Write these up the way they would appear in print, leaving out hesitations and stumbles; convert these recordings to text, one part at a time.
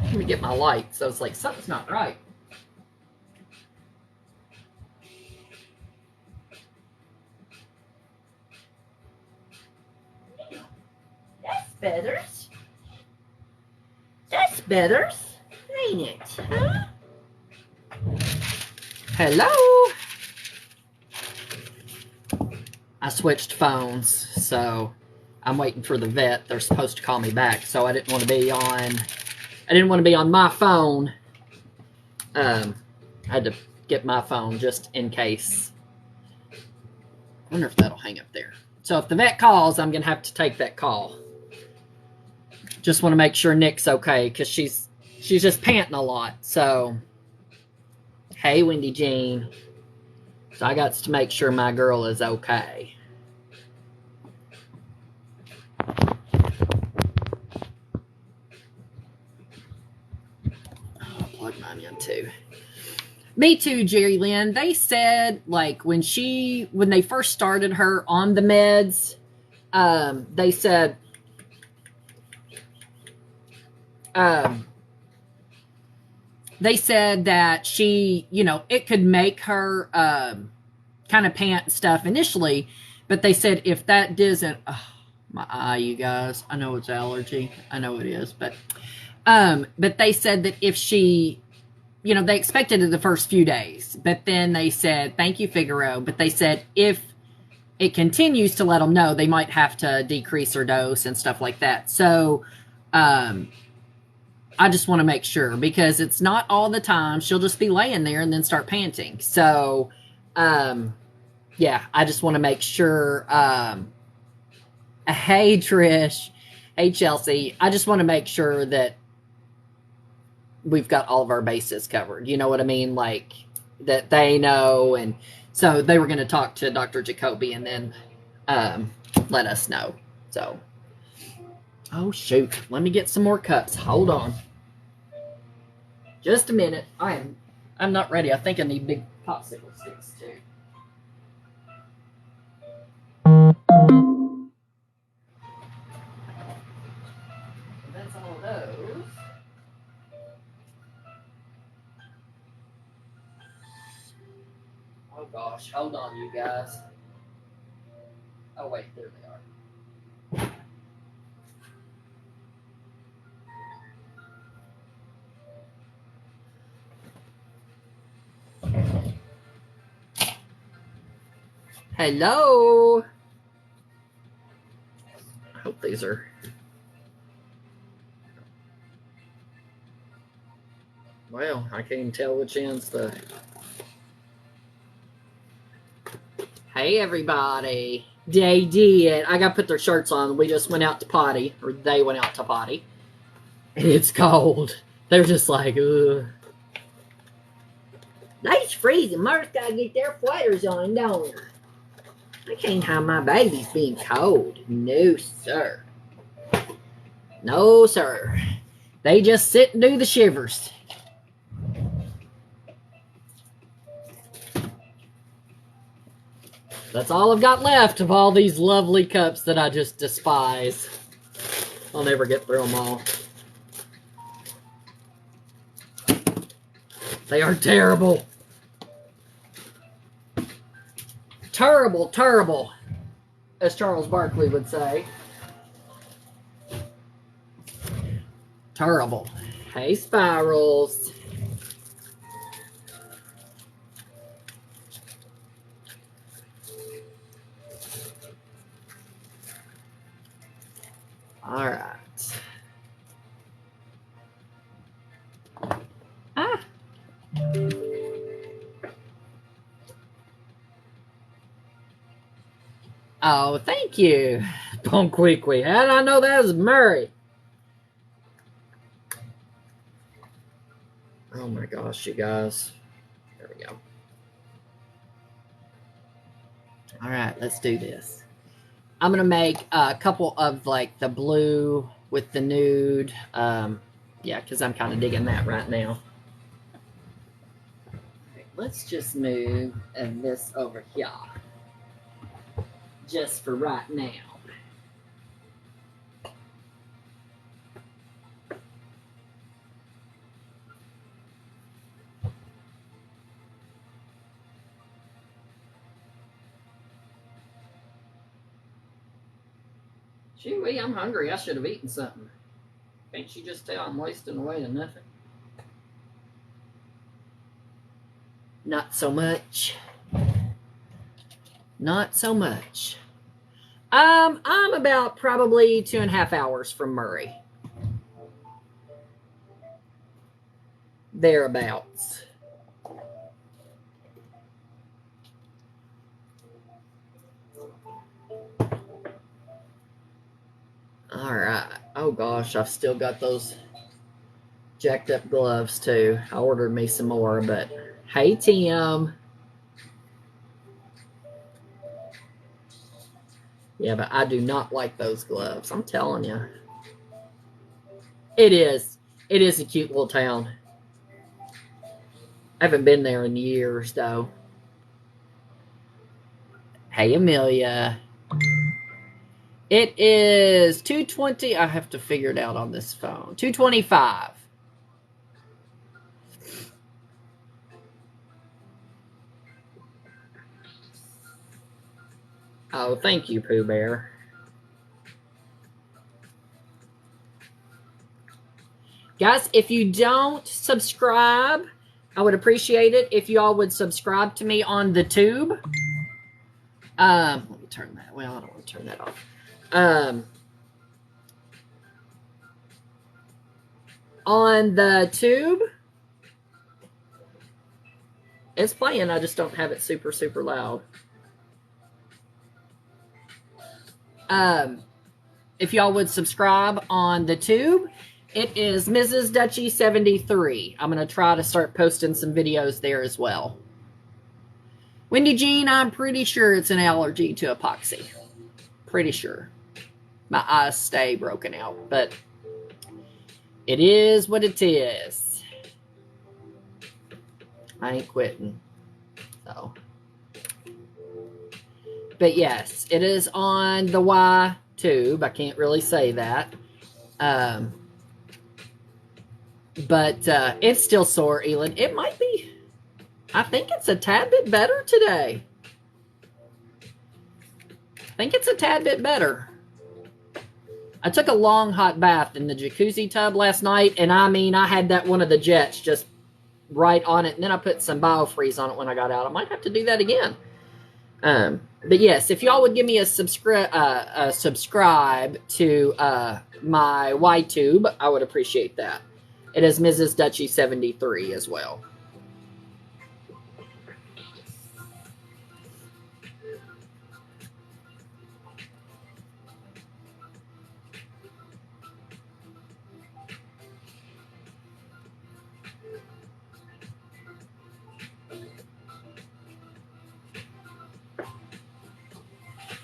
Let me get my light. So it's like, something's not right. That's better. That's better, ain't it? Huh? Hello? I switched phones, so I'm waiting for the vet. They're supposed to call me back, so I didn't want to be on my phone. I had to get my phone just in case. I wonder if that'll hang up there. So if the vet calls, I'm gonna have to take that call. Just want to make sure Nick's okay, because she's just panting a lot. So, hey, Wendy Jean. So I got to make sure my girl is okay. I'll plug mine in too. Me too, Jerry Lynn. They said, like, when they first started her on the meds, they said that she, it could make her kind of pant and stuff initially, but they said if that doesn't, my eye, you guys, I know it's allergy, I know it is, but they said that if she, they expected it the first few days, but then they said, thank you, Figaro, but they said if it continues to let them know, they might have to decrease her dose and stuff like that. So, I just want to make sure, because it's not all the time. She'll just be laying there and then start panting. So, yeah, I just want to make sure. Hey, Trish. Hey, Chelsea. I just want to make sure that we've got all of our bases covered. You know what I mean? Like, that they know. And so they were going to talk to Dr. Jacoby and then let us know. So, oh, shoot. Let me get some more cups. Hold on. Just a minute. I'm not ready. I think I need big popsicle sticks too. That's all of those. Oh gosh, hold on, you guys. Oh wait, there they are. Hello. I hope these are. Well, I can't even tell which end's the. Hey, everybody. They did. I got to put their shirts on. We just went out to potty, or they went out to potty. And it's cold. They're just like, ugh. It's freezing. Mother's got to get their sweaters on, don't they? I can't have my babies being cold. No, sir. No, sir. They just sit and do the shivers. That's all I've got left of all these lovely cups that I just despise. I'll never get through them all. They are terrible. Terrible, terrible, as Charles Barkley would say. Terrible. Hey, Spirals. All right. Ah. Oh, thank you. Bon quickly. How did I know that was Murray? Oh my gosh, you guys. There we go. All right, let's do this. I'm going to make a couple of like the blue with the nude. Yeah, because I'm kind of digging that right now. Okay, let's just move this over here. Just for right now. Gee, I'm hungry. I should have eaten something. Can't you just tell I'm wasting away to nothing? Not so much. Not so much. I'm about probably 2.5 hours from Murray. Thereabouts. Alright. Oh gosh, I've still got those jacked up gloves too. I ordered me some more, but hey Tim. Yeah, but I do not like those gloves. I'm telling you. It is. It is a cute little town. I haven't been there in years, though. Hey, Amelia. It is 2:20. I have to figure it out on this phone. 2:25. Oh, thank you, Pooh Bear. Guys, if you don't subscribe, I would appreciate it if you all would subscribe to me on the tube. Let me turn that. Well, I don't want to turn that off. On the tube, it's playing. I just don't have it super, super loud. If y'all would subscribe on the tube, it is Mrs. Dutchy 73. I'm going to try to start posting some videos there as well. Wendy Jean, I'm pretty sure it's an allergy to epoxy. Pretty sure. My eyes stay broken out, but it is what it is. I ain't quitting. So. But yes, it is on the Y tube. I can't really say that. But it's still sore, Elin. It might be. I think it's a tad bit better today. I think it's a tad bit better. I took a long hot bath in the jacuzzi tub last night, and I mean, I had that one of the jets just right on it, and then I put some biofreeze on it when I got out. I might have to do that again. But yes, if y'all would give me a subscribe to my YTube, I would appreciate that. It is Mrs. Dutchy 73 as well.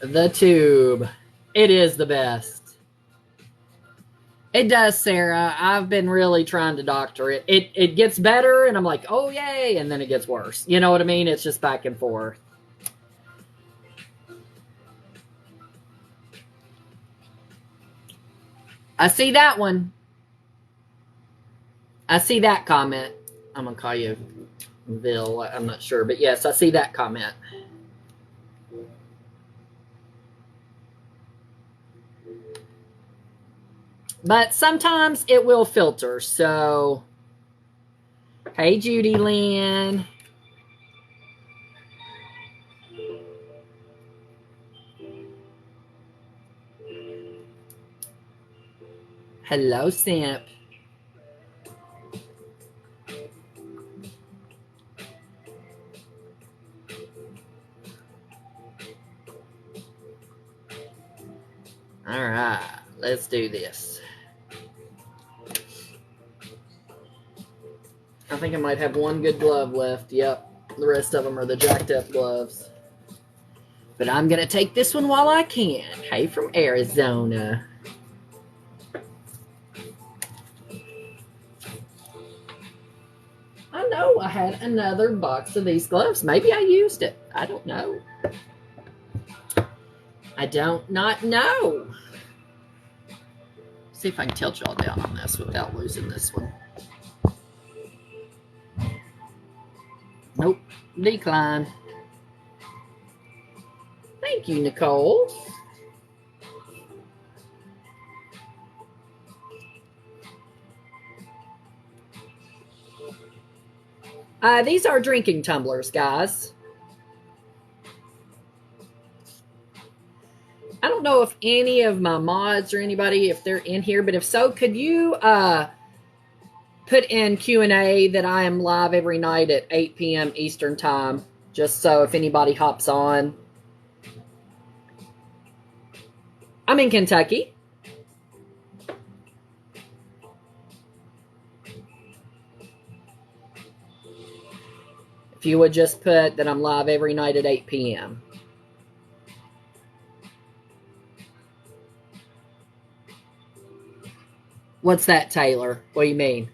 The tube. It is the best. It does, Sarah. I've been really trying to doctor it. It gets better, and I'm like, oh, yay, and then it gets worse. You know what I mean? It's just back and forth. I see that one. I see that comment. I'm going to call you Bill. I'm not sure, but yes, I see that comment. But sometimes it will filter, so... Hey, Judy Lynn. Hello, Simp. All right, let's do this. I think I might have one good glove left. Yep, the rest of them are the jacked up gloves. But I'm going to take this one while I can. Hey, from Arizona. I know I had another box of these gloves. Maybe I used it. I don't know. I don't not know. See if I can tilt y'all down on this without losing this one. Nope. Decline. Thank you, Nicole. These are drinking tumblers, guys. I don't know if any of my mods or anybody, if they're in here, but if so, could you put in Q&A that I am live every night at 8 p.m. Eastern time, just so if anybody hops on. I'm in Kentucky. If you would just put that I'm live every night at 8 p.m. What's that, Taylor? What do you mean?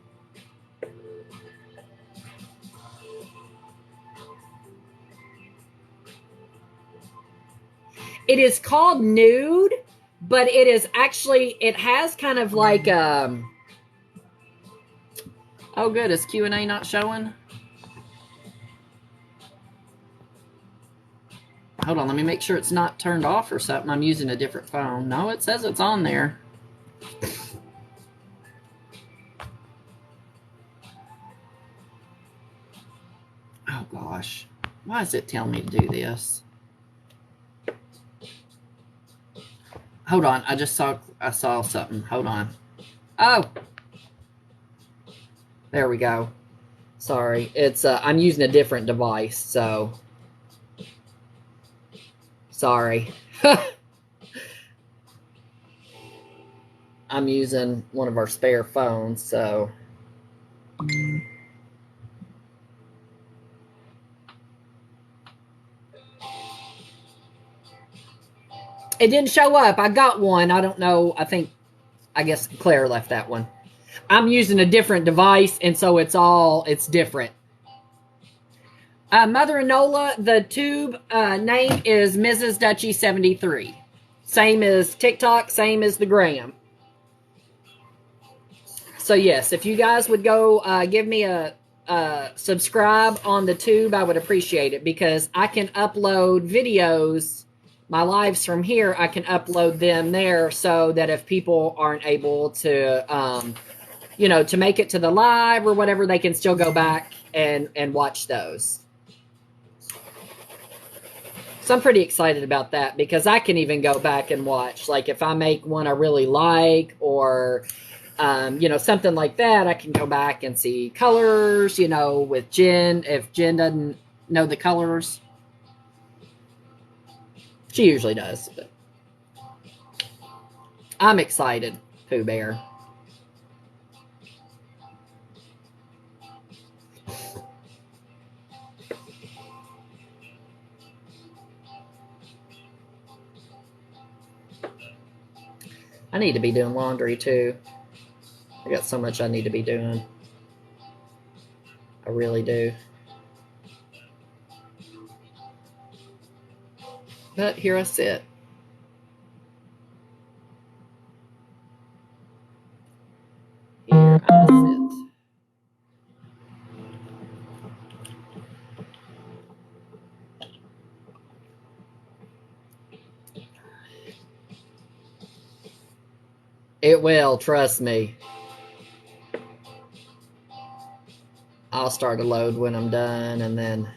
It is called nude, but it is actually, it has kind of like, oh good, is Q&A not showing? Hold on, let me make sure it's not turned off or something. I'm using a different phone. No, it says it's on there. Oh gosh, why is it telling me to do this? Hold on, I saw something. Hold on. Oh, there we go. Sorry, it's I'm using a different device, so sorry. I'm using one of our spare phones, so it didn't show up. I got one. I don't know. I guess Claire left that one. I'm using a different device, and so it's different. Mother Enola, the tube name is Mrs. Dutchie 73. Same as TikTok, same as the gram. So yes, if you guys would go give me a subscribe on the tube, I would appreciate it, because I can upload videos, my lives from here, I can upload them there, so that if people aren't able to, to make it to the live or whatever, they can still go back and watch those. So I'm pretty excited about that, because I can even go back and watch. Like if I make one I really like, or something like that, I can go back and see colors, with Jen, if Jen doesn't know the colors. She usually does, but I'm excited, Pooh Bear. I need to be doing laundry too. I got so much I need to be doing. I really do. But here I sit. Here I sit. It will, trust me. I'll start a load when I'm done, and then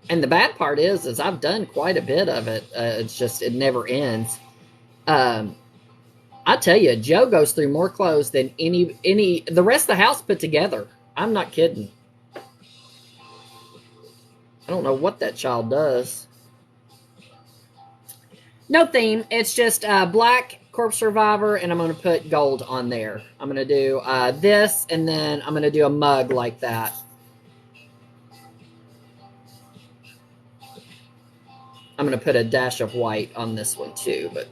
and the bad part is I've done quite a bit of it. It's just, it never ends. I tell you, Joe goes through more clothes than the rest of the house put together. I'm not kidding. I don't know what that child does. No theme. It's just black Corpse Survivor, and I'm going to put gold on there. I'm going to do this, and then I'm going to do a mug like that. I'm going to put a dash of white on this one too, but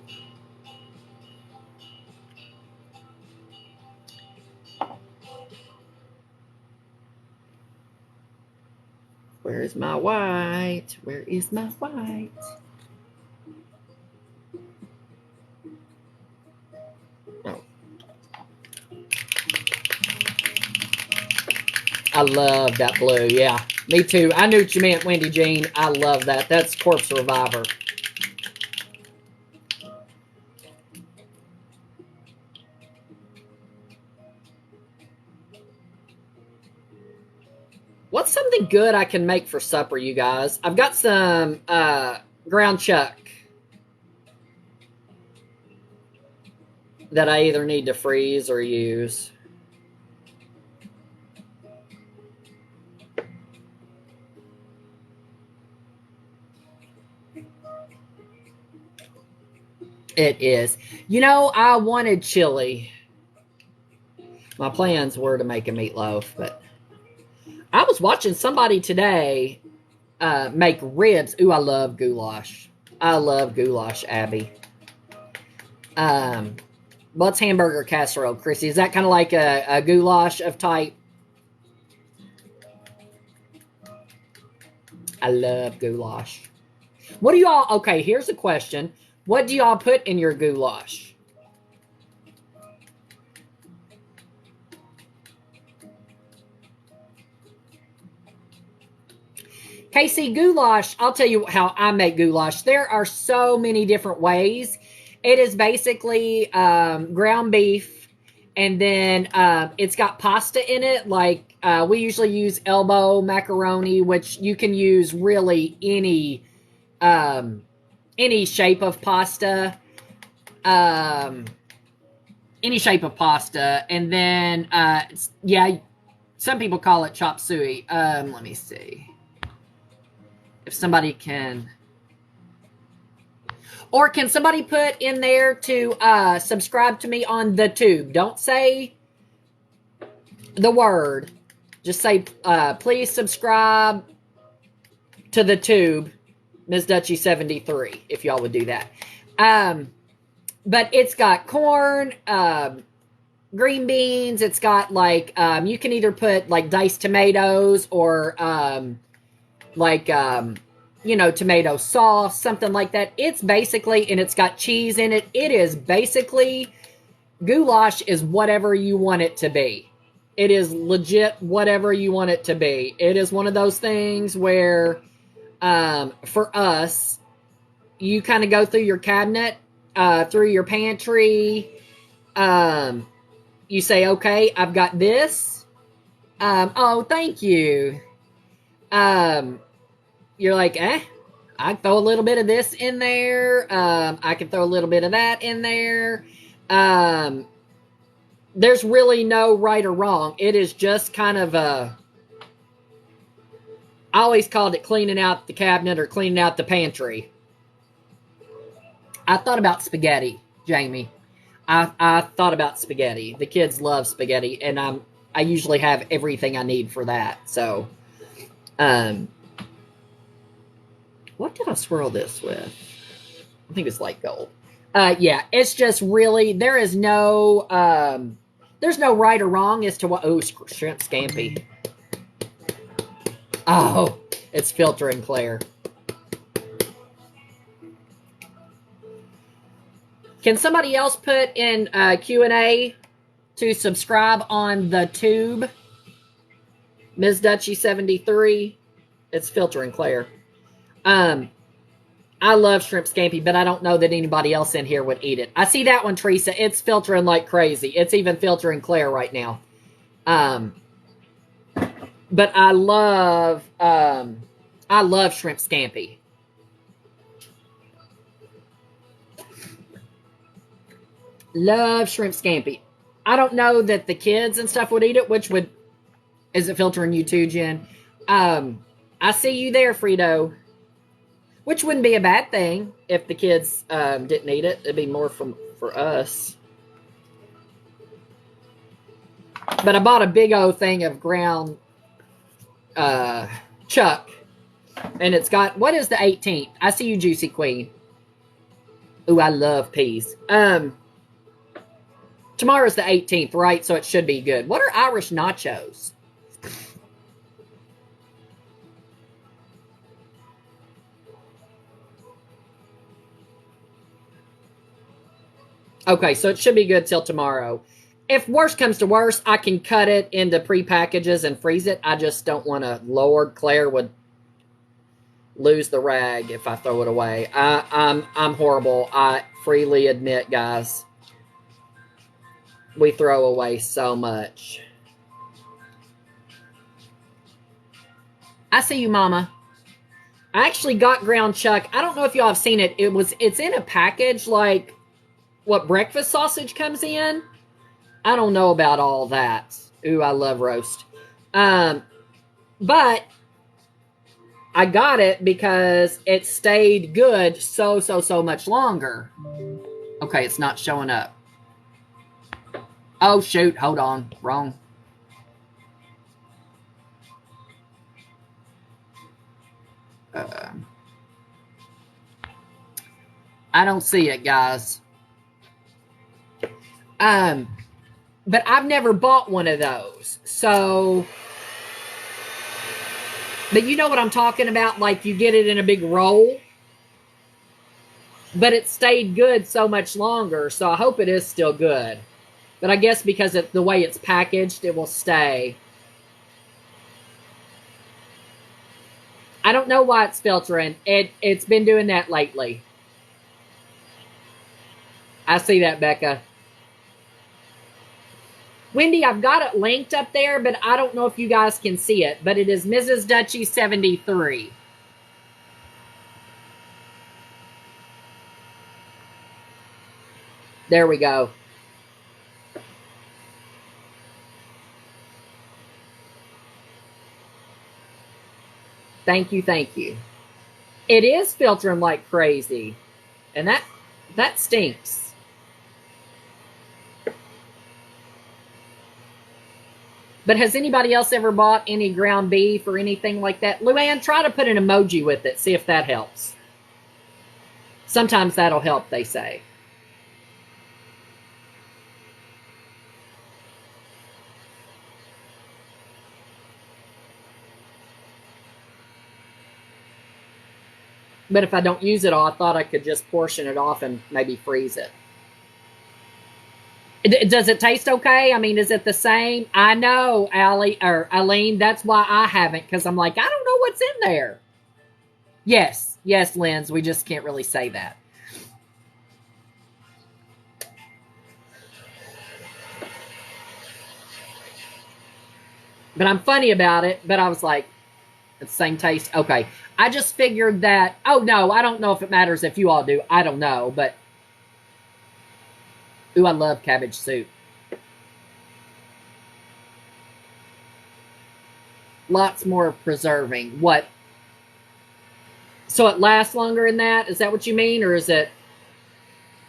where is my white? Where is my white? Oh. I love that blue. Yeah, me too. I knew what you meant, Wendy Jean. I love that. That's Corpse Survivor. What's something good I can make for supper, you guys? I've got some ground chuck that I either need to freeze or use. It is. You know, I wanted chili. My plans were to make a meatloaf, but I was watching somebody today make ribs. Ooh, I love goulash. I love goulash, Abby. What's hamburger casserole, Chrissy? Is that kind of like a goulash of type? I love goulash. What do y'all... Okay, here's a question. What do y'all put in your goulash? Casey, goulash, I'll tell you how I make goulash. There are so many different ways. It is basically ground beef, and then it's got pasta in it. Like we usually use elbow macaroni, which you can use really any shape of pasta. Any shape of pasta. And then, yeah, some people call it chop suey. Let me see. If somebody can... Or can somebody put in there to subscribe to me on the tube? Don't say the word. Just say, please subscribe to the tube, Ms. Dutchie 73, if y'all would do that. But it's got corn, green beans. It's got like, you can either put like diced tomatoes or you know, tomato sauce, something like that. It's basically, and it's got cheese in it. It is basically, goulash is whatever you want it to be. It is legit whatever you want it to be. It is one of those things where, for us, you kind of go through your cabinet, through your pantry. You say, okay, I've got this. Oh, thank you. You're like, I can throw a little bit of this in there. I can throw a little bit of that in there. There's really no right or wrong. It is just kind of I always called it cleaning out the cabinet or cleaning out the pantry. I thought about spaghetti, Jamie. I thought about spaghetti. The kids love spaghetti, and I usually have everything I need for that. So, what did I swirl this with? I think it's light gold. Yeah, it's just really, there's no right or wrong as to what, oh, shrimp scampi. Oh, it's filtering Claire. Can somebody else put in Q&A to subscribe on the tube? Ms. Dutchie 73. It's filtering Claire. I love shrimp scampi, but I don't know that anybody else in here would eat it. I see that one, Teresa. It's filtering like crazy. It's even filtering Claire right now. But I love shrimp scampi. Love shrimp scampi. I don't know that the kids and stuff would eat it, is it filtering you too, Jen? I see you there, Frito. Which wouldn't be a bad thing if the kids didn't eat it. It'd be more for us. But I bought a big old thing of ground chuck. And it's got, what is the 18th? I see you, Juicy Queen. Ooh, I love peas. Tomorrow's the 18th, right? So it should be good. What are Irish nachos? Okay, so it should be good till tomorrow. If worst comes to worst, I can cut it into pre-packages and freeze it. I just don't want to. Lord, Claire would lose the rag if I throw it away. I'm horrible. I freely admit, guys. We throw away so much. I see you, Mama. I actually got ground chuck. I don't know if y'all have seen it. It's in a package like what breakfast sausage comes in. I don't know about all that. Ooh, I love roast. But I got it because it stayed good so much longer. Okay, it's not showing up. Oh, shoot. Hold on. Wrong. I don't see it, guys. But I've never bought one of those. So, but you know what I'm talking about? Like you get it in a big roll. But it stayed good so much longer. So I hope it is still good. But I guess because of the way it's packaged, it will stay. I don't know why it's filtering. It's been doing that lately. I see that, Becca. Wendy, I've got it linked up there, but I don't know if you guys can see it. But it is Mrs. Dutchy 73. There we go. Thank you, thank you. It is filtering like crazy. And that stinks. But has anybody else ever bought any ground beef or anything like that? Luann, try to put an emoji with it. See if that helps. Sometimes that'll help, they say. But if I don't use it all, I thought I could just portion it off and maybe freeze it. Does it taste okay? I mean, is it the same? I know, Eileen, that's why I haven't, because I'm like, I don't know what's in there. Yes, Linz, we just can't really say that. But I'm funny about it, but I was like, it's the same taste. Okay. I just figured that, oh no, I don't know if it matters if you all do. I don't know, but ooh, I love cabbage soup. Lots more preserving. What? So it lasts longer in that? Is that what you mean? Or is it?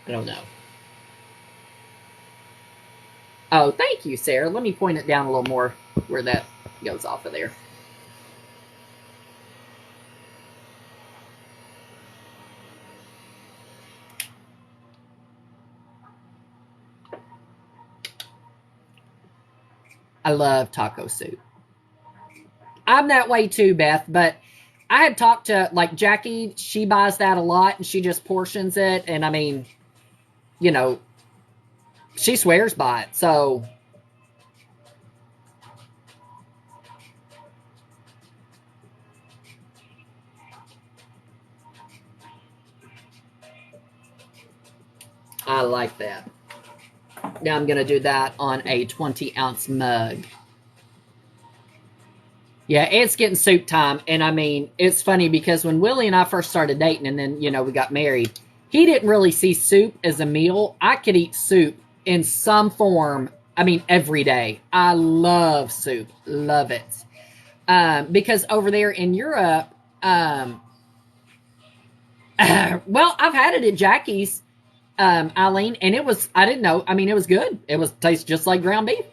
I don't know. Oh, thank you, Sarah. Let me point it down a little more where that goes off of there. I love taco soup. I'm that way too, Beth, but I had talked to like Jackie, she buys that a lot and she just portions it. And I mean, you know, she swears by it. So I like that. Now I'm going to do that on a 20-ounce mug. Yeah, it's getting soup time. And I mean, it's funny because when Willie and I first started dating and then, you know, we got married, he didn't really see soup as a meal. I could eat soup in some form. I mean, every day. I love soup. Love it. Because over there in Europe, well, I've had it at Jackie's, Eileen, and it was, I didn't know. I mean, it was good. It was tastes just like ground beef.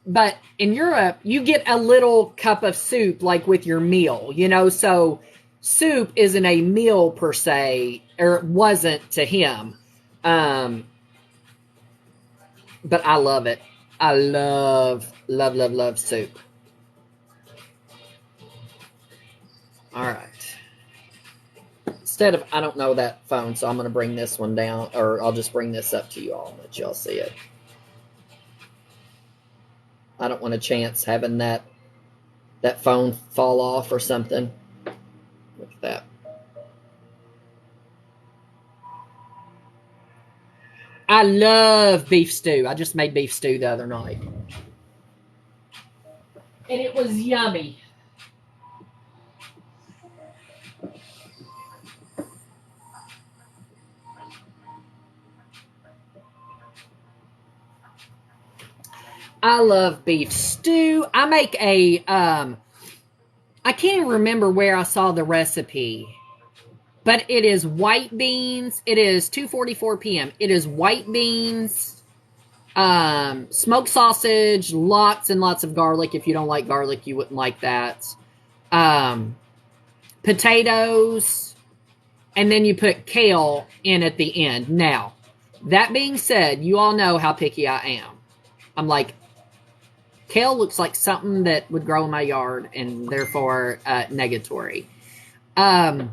But in Europe, you get a little cup of soup like with your meal, you know, so soup isn't a meal per se, or it wasn't to him. But I love it. I love soup. All right. Instead of, I don't know that phone, so I'm going to bring this one down, or I'll just bring this up to you all and let y'all see it. I don't want a chance having that phone fall off or something. Look at that. I love beef stew. I just made beef stew the other night. And it was yummy. I love beef stew. I make a, I can't even remember where I saw the recipe, but it is white beans. It is 2:44 p.m. It is white beans, smoked sausage, lots and lots of garlic. If you don't like garlic, you wouldn't like that. Potatoes, and then you put kale in at the end. Now, that being said, you all know how picky I am. I'm like, kale looks like something that would grow in my yard, and therefore negatory. I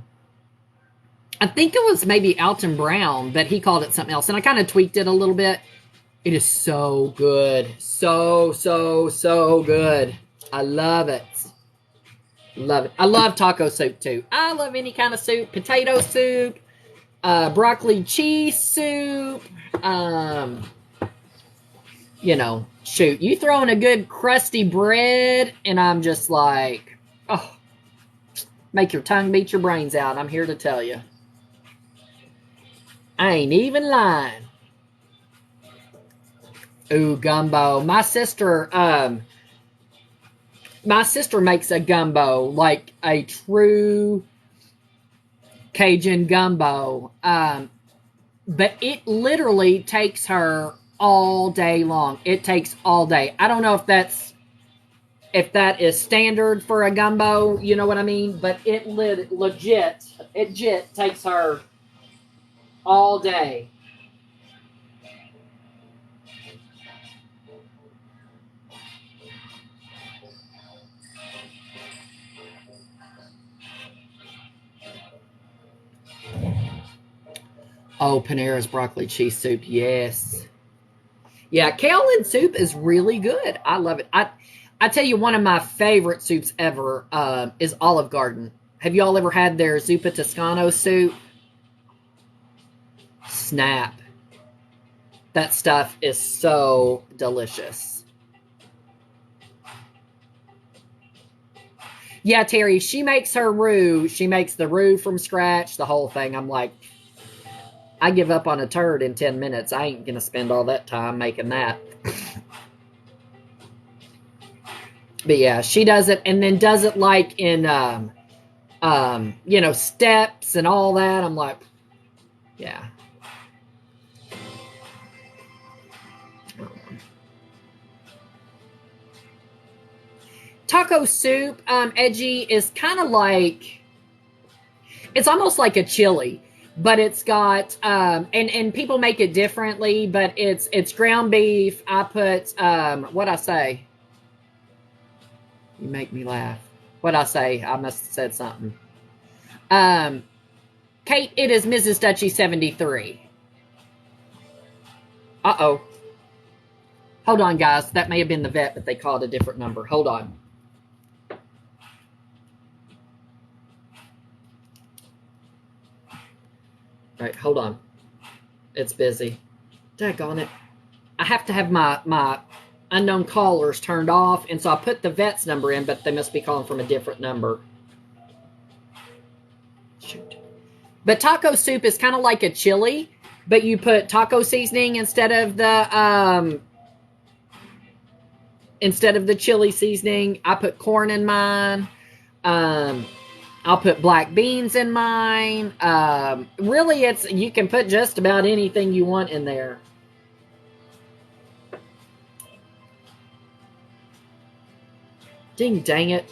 think it was maybe Alton Brown, but he called it something else, and I kind of tweaked it a little bit. It is so good. So good. I love it. Love it. I love taco soup, too. I love any kind of soup. Potato soup, broccoli cheese soup, you know, shoot, you throw in a good crusty bread, and I'm just like, oh, make your tongue beat your brains out. I'm here to tell you. I ain't even lying. Ooh, gumbo. My sister makes a gumbo, like a true Cajun gumbo. But it literally takes her all day long. It takes all day. I don't know if that is standard for a gumbo, you know what I mean? But it legit takes her all day. Oh, Panera's broccoli cheese soup, yes. Yeah, kale and soup is really good. I love it. I tell you, one of my favorite soups ever is Olive Garden. Have y'all ever had their zuppa toscano soup? Snap. That stuff is so delicious. Yeah, Terry, she makes her roux. She makes the roux from scratch, the whole thing. I'm like, I give up on a turd in 10 minutes. I ain't going to spend all that time making that. But yeah, she does it, and then does it like in, you know, steps and all that. I'm like, yeah. Taco soup, Edgy, is kind of like, it's almost like a chili, but it's got, and people make it differently, but it's ground beef. I put, what'd I say? You make me laugh. What'd I say? I must have said something. Kate, it is Mrs. Dutchy 73. Uh-oh. Hold on, guys. That may have been the vet, but they called a different number. Hold on. All right, hold on. It's busy. Daggone it. I have to have my unknown callers turned off, and so I put the vet's number in, but they must be calling from a different number. Shoot. But taco soup is kind of like a chili, but you put taco seasoning instead of the chili seasoning. I put corn in mine. I'll put black beans in mine. Really, you can put just about anything you want in there. Ding dang it.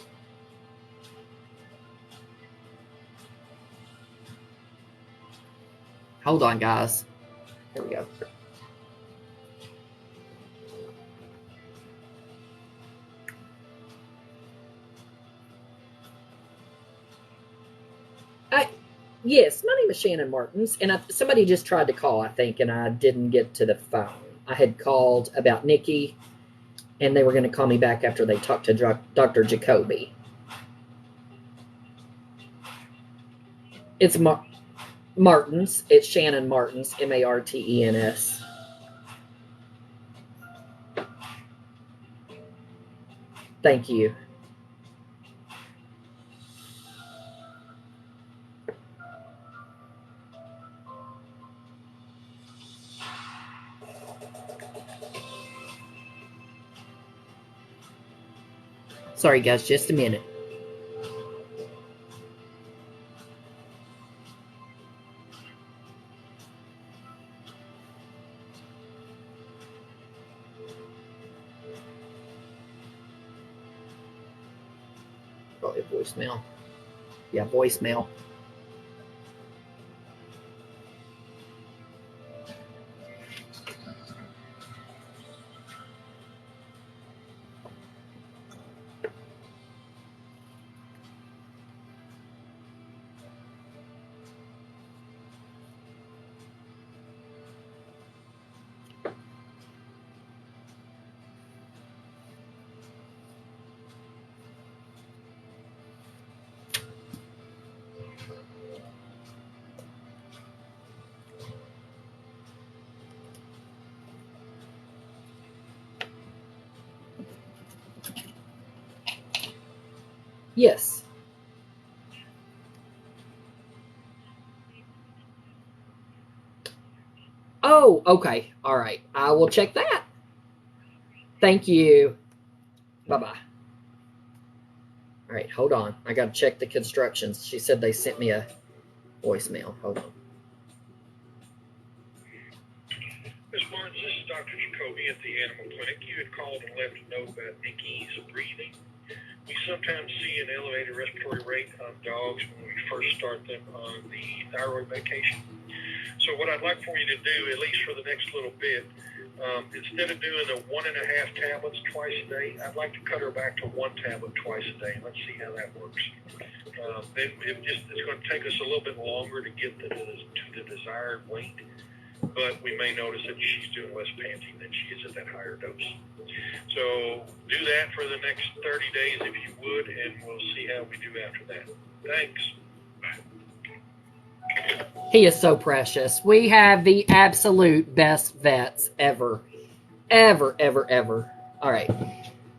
Hold on, guys. Here we go. Yes, my name is Shannon Martins, and somebody just tried to call, I think, and I didn't get to the phone. I had called about Nikki, and they were going to call me back after they talked to Dr. Jacoby. It's Martins. It's Shannon Martins, Martens. Thank you. Sorry, guys, just a minute. Probably a voicemail. Yeah, voicemail. Yes. Oh, okay. All right. I will check that. Thank you. Bye-bye. All right, hold on. I got to check the constructions. She said they sent me a voicemail. Hold on. Ms. Barnes, this is Dr. Jacoby at the Animal Clinic. You had called and left a note about Nikki's breathing. We sometimes see an elevated respiratory rate on dogs when we first start them on the thyroid medication. So what I'd like for you to do, at least for the next little bit, instead of doing the 1.5 tablets twice a day, I'd like to cut her back to 1 tablet twice a day. Let's see how that works. It's going to take us a little bit longer to get to the desired weight, but we may notice that she's doing less panting than she is at that higher dose. So do that for the next 30 days if you would, and we'll see how we do after that. Thanks. He is so precious. We have the absolute best vets ever. Ever, ever, ever. All right.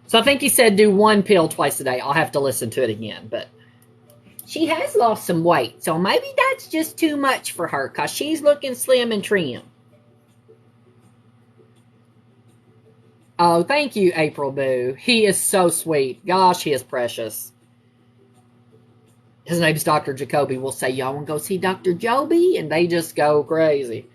So I think he said do 1 pill twice a day. I'll have to listen to it again, but she has lost some weight, so maybe that's just too much for her because she's looking slim and trim. Oh, thank you, April Boo. He is so sweet. Gosh, he is precious. His name's Dr. Jacoby. We'll say, y'all want to go see Dr. Joby? And they just go crazy.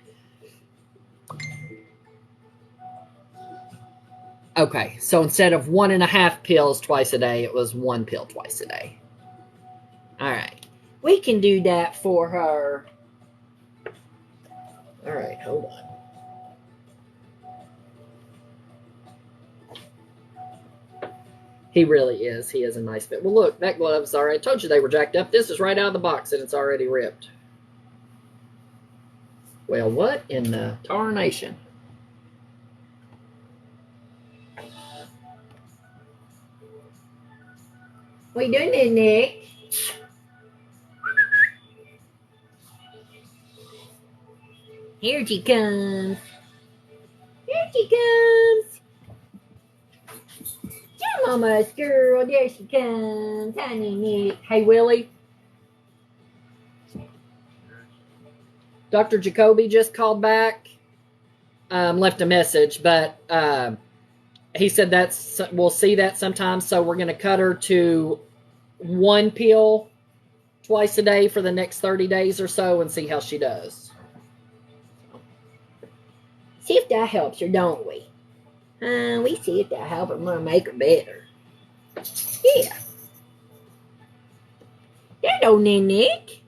Okay, so instead of 1.5 pills twice a day, it was 1 pill twice a day. All right. We can do that for her. All right, hold on. He really is. He is a nice fit. Well, look, that glove's all right. I told you they were jacked up. This is right out of the box, and it's already ripped. Well, what in the tarnation? What you doing there, Nick? Here she comes. Here she comes. Yeah, mama's girl. There she comes. Honey, Nick. Hey, Willie. Dr. Jacoby just called back. Left a message, but he said we'll see that sometime. So we're going to cut her to 1 pill twice a day for the next 30 days or so and see how she does. See if that helps her, don't we? We see if that helps her. I'm going to make her better. Yeah. Hello, Nick.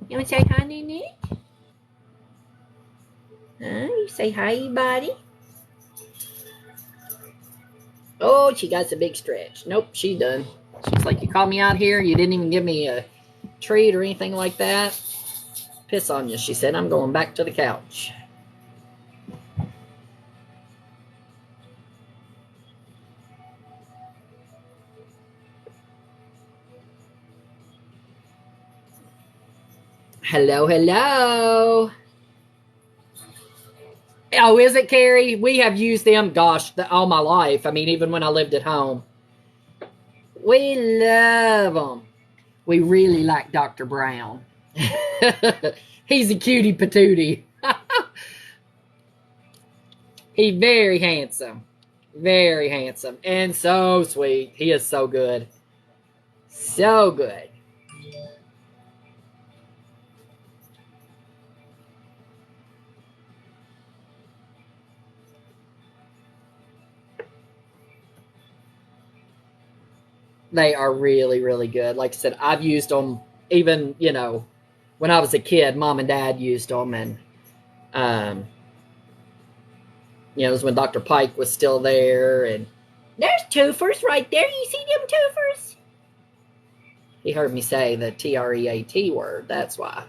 You want to say hi, Nick? You say hi, buddy. Oh, she got a big stretch. Nope, she done. She's like, you called me out here. You didn't even give me a treat or anything like that. Piss on you, she said. I'm going back to the couch. Hello, hello. Oh, is it, Carrie? We have used them, gosh, all my life. I mean, even when I lived at home. We love them. We really like Dr. Brown. He's a cutie patootie. He's very handsome. Very handsome and so sweet. He is so good. So good. They are really, really good. Like I said, I've used them even, when I was a kid, mom and dad used them. And, it was when Dr. Pike was still there. And there's twofers right there. You see them twofers? He heard me say the TREAT word. That's why.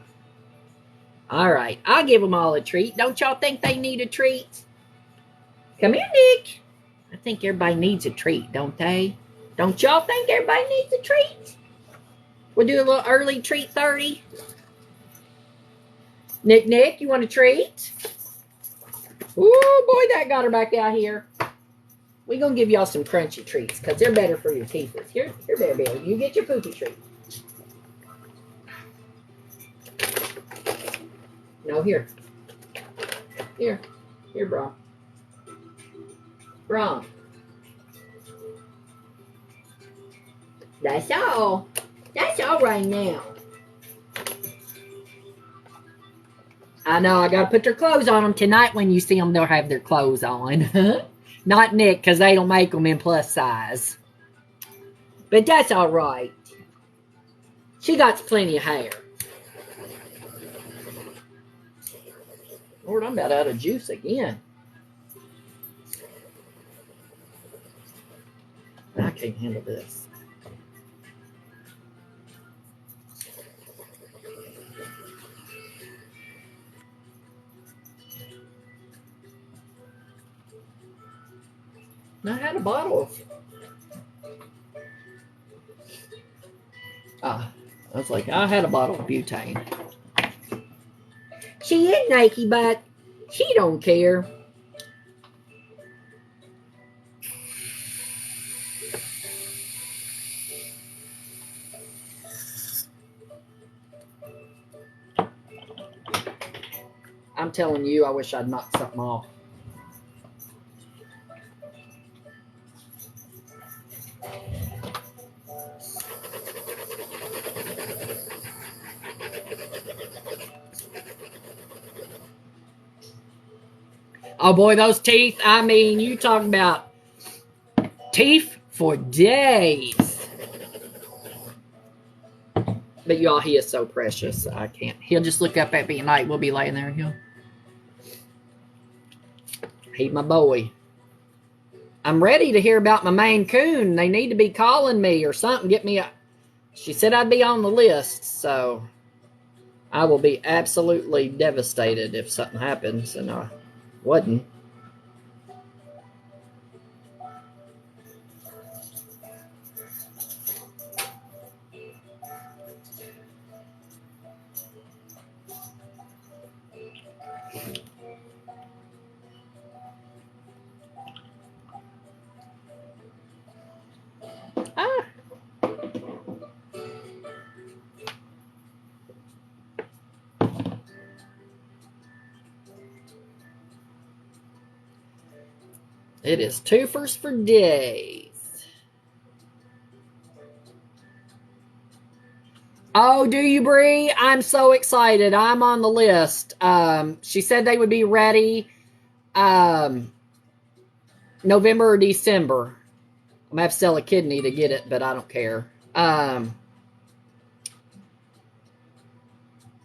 All right. I'll give them all a treat. Don't y'all think they need a treat? Come here, Nick. I think everybody needs a treat, don't they? Don't y'all think everybody needs a treat? We'll do a little early treat 30. Nick, you want a treat? Oh, boy, that got her back out here. We're going to give y'all some crunchy treats because they're better for your teeth. Here, Bear Bear, you get your poopy treat. No, here. Here, Brom. Brom. That's all. That's all right now. I know, I got to put their clothes on them tonight. When you see them, they'll have their clothes on. Not Nick, because they don't make them in plus size. But that's all right. She got plenty of hair. Lord, I'm about out of juice again. I can't handle this. I had a bottle of... I was like, I had a bottle of butane. She is naked, but she don't care. I'm telling you, I wish I'd knocked something off. Oh boy, those teeth. I mean, you talking about teeth for days. But y'all, he is so precious. I can't. He'll just look up at me at night. We'll be laying there and he's my boy. I'm ready to hear about my Maine Coon. They need to be calling me or something. Get me a... She said I'd be on the list, so I will be absolutely devastated if something happens, and I wasn't. It is twofers for days. Oh, do you, Bree? I'm so excited. I'm on the list. She said they would be ready November or December. I'm going to have to sell a kidney to get it, but I don't care.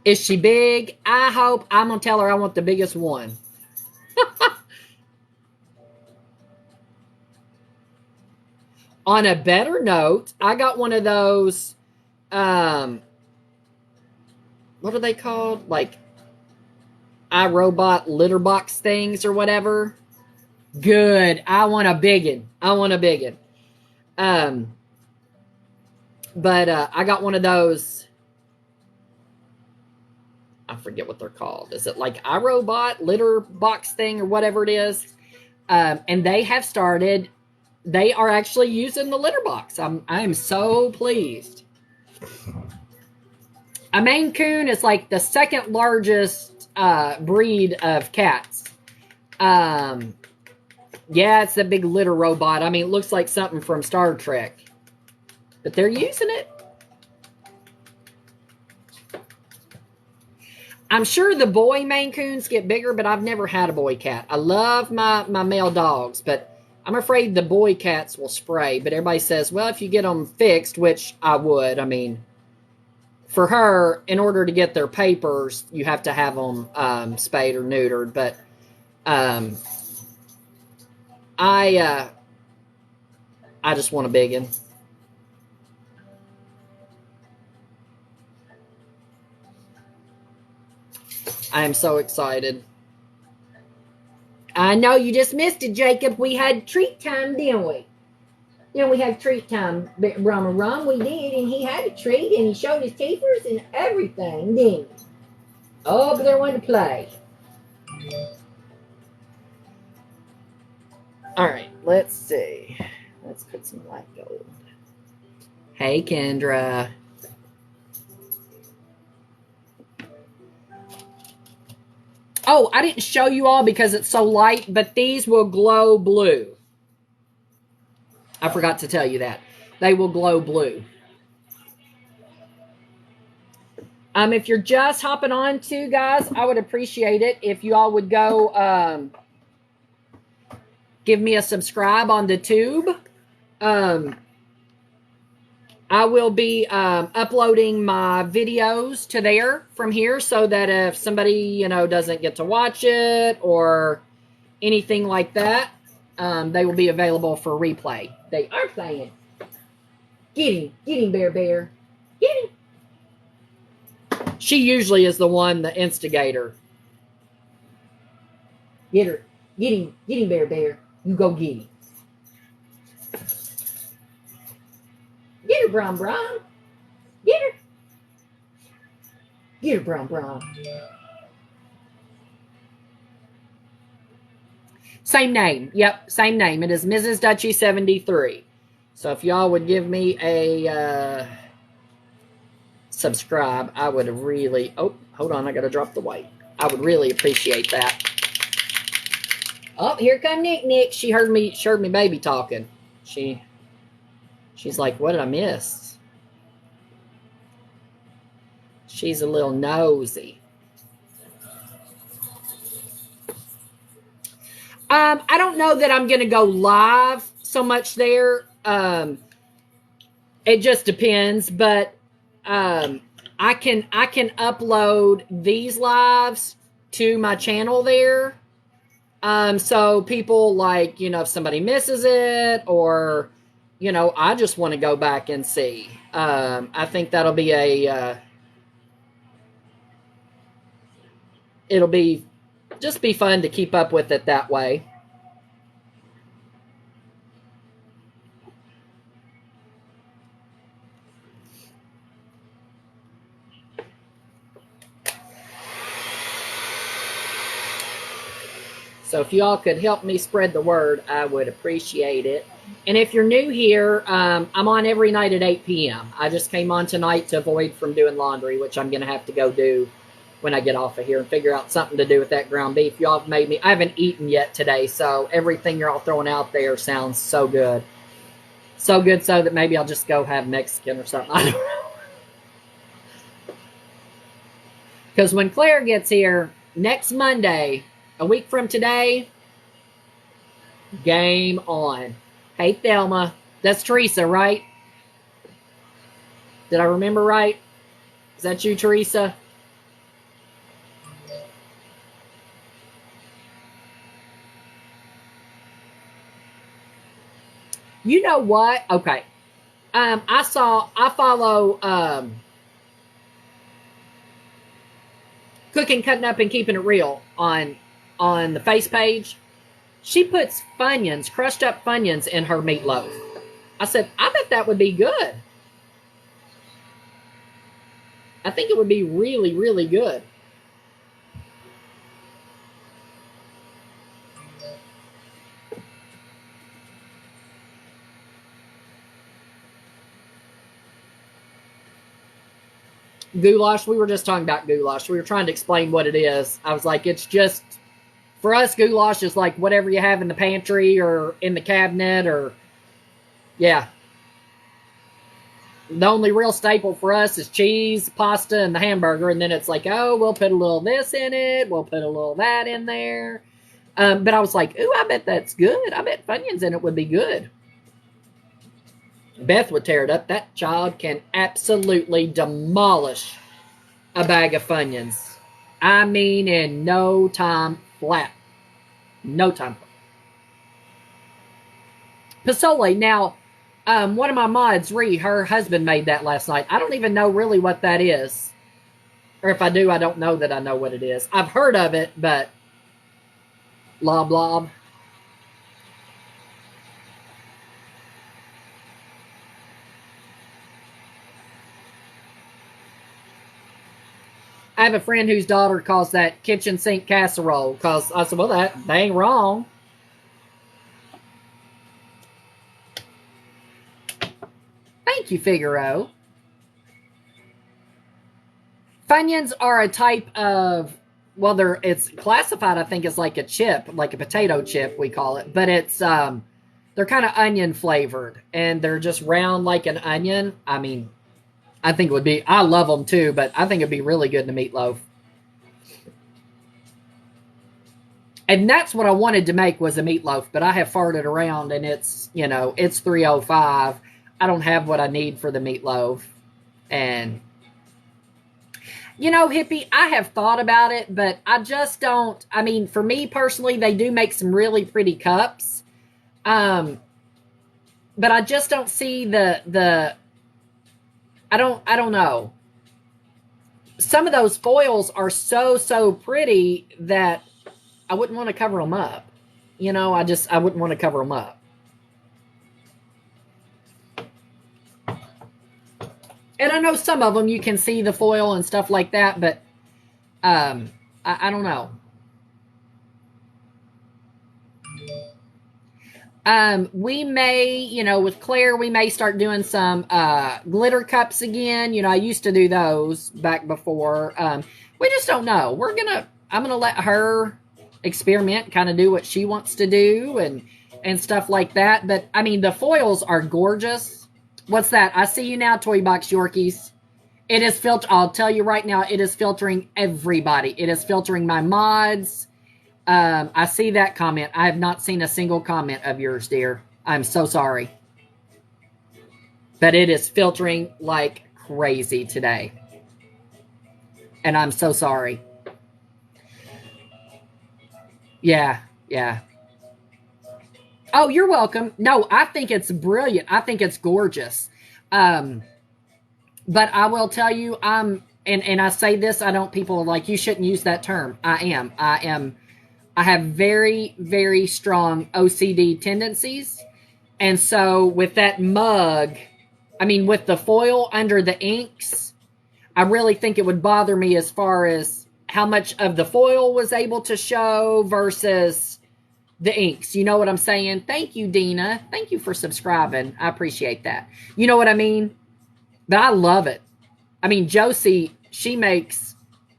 Is she big? I hope. I'm going to tell her I want the biggest one. On a better note, I got one of those, what are they called? Like, iRobot litter box things or whatever. Good. I want a biggin. But I got one of those. I forget what they're called. Is it like iRobot litter box thing or whatever it is? And they have started... They are actually using the litter box. I am so pleased. A Maine Coon is like the second largest breed of cats. Yeah, it's the big litter robot. I mean, it looks like something from Star Trek. But they're using it. I'm sure the boy Maine Coons get bigger, but I've never had a boy cat. I love my male dogs, but I'm afraid the boy cats will spray. But everybody says, well, if you get them fixed, which I would. I mean, for her, in order to get their papers, you have to have them spayed or neutered. But I just want a big one. I am so excited. I know you just missed it, Jacob. We had treat time, didn't we? You know, we had treat time, Rum. We did, and he had a treat, and he showed his teethers and everything, didn't he? Oh, but there wanted to play. All right, let's see. Let's put some light gold. Hey, Kendra. Oh, I didn't show you all because it's so light, but these will glow blue. I forgot to tell you that. They will glow blue. If you're just hopping on too, guys, I would appreciate it if you all would go give me a subscribe on the tube. I will be uploading my videos to there from here so that if somebody, doesn't get to watch it or anything like that, they will be available for replay. They are playing. Get him, Bear. Get him. She usually is the one, the instigator. Get her. Get him, Bear. You go get him. Get her, Brom. Get her. Get her, Brom. Same name. Yep, same name. It is Mrs. Dutchy 73. So if y'all would give me a subscribe, I would really... Oh, hold on. I got to drop the weight. I would really appreciate that. Oh, here come Nick. She heard me baby talking. She's like, what did I miss? She's a little nosy. I don't know that I'm going to go live so much there. It just depends, but I can upload these lives to my channel there. So people like, if somebody misses it or, I just want to go back and see. I think that'll be it'll be fun to keep up with it that way. So if y'all could help me spread the word, I would appreciate it. And if you're new here, I'm on every night at 8 p.m. I just came on tonight to avoid from doing laundry, which I'm going to have to go do when I get off of here and figure out something to do with that ground beef. Y'all have made me... I haven't eaten yet today, so everything you're all throwing out there sounds so good. So good so that maybe I'll just go have Mexican or something. I don't know. Because when Claire gets here next Monday... A week from today, game on. Hey, Thelma. That's Teresa, right? Did I remember right? Is that you, Teresa? You know what? Okay. I follow Cooking, Cutting Up, and Keeping It Real on the face page. She puts Funyuns, crushed up Funyuns in her meatloaf. I said, I bet that would be good. I think it would be really, really good. Goulash, we were just talking about goulash. We were trying to explain what it is. I was like, it's just For us, goulash is like whatever you have in the pantry or in the cabinet or, yeah. The only real staple for us is cheese, pasta, and the hamburger. And then it's like, oh, we'll put a little this in it. We'll put a little that in there. But I was like, ooh, I bet that's good. I bet Funyuns in it would be good. Beth would tear it up. That child can absolutely demolish a bag of Funyuns. I mean, in no time flat. No time flat. Pozole. Now, one of my mods, Ree, her husband made that last night. I don't even know really what that is. Or if I do, I don't know that I know what it is. I've heard of it, but lob lob. I have a friend whose daughter calls that kitchen sink casserole. Cause I said, well, that ain't wrong. Thank you, Figaro. Funyuns are a type of, well, it's classified, I think, as like a chip, like a potato chip, we call it. But it's, they're kind of onion flavored. And they're just round like an onion. I mean, I think it would be, I love them too, but I think it'd be really good in a meatloaf. And that's what I wanted to make was a meatloaf, but I have farted around and it's, it's 3:05. I don't have what I need for the meatloaf. And, Hippie, I have thought about it, but I just don't, I mean, for me personally, they do make some really pretty cups. But I just don't see I don't know. Some of those foils are so pretty that I wouldn't want to cover them up. I wouldn't want to cover them up. And I know some of them you can see the foil and stuff like that, but I don't know. We may, with Claire, we may start doing some glitter cups again. I used to do those back before. We just don't know. I'm gonna let her experiment, kind of do what she wants to do and stuff like that. But I mean, the foils are gorgeous. What's that? I see you now, Toy Box Yorkies. It is I'll tell you right now, it is filtering everybody. It is filtering my mods. I see that comment. I have not seen a single comment of yours, dear. I'm so sorry. But it is filtering like crazy today. And I'm so sorry. Yeah. Oh, you're welcome. No, I think it's brilliant. I think it's gorgeous. But I will tell you, and I say this, people are like, you shouldn't use that term. I have very, very strong OCD tendencies. And so with that mug, with the foil under the inks, I really think it would bother me as far as how much of the foil was able to show versus the inks. You know what I'm saying? Thank you, Dina. Thank you for subscribing. I appreciate that. You know what I mean? But I love it. Josie, she makes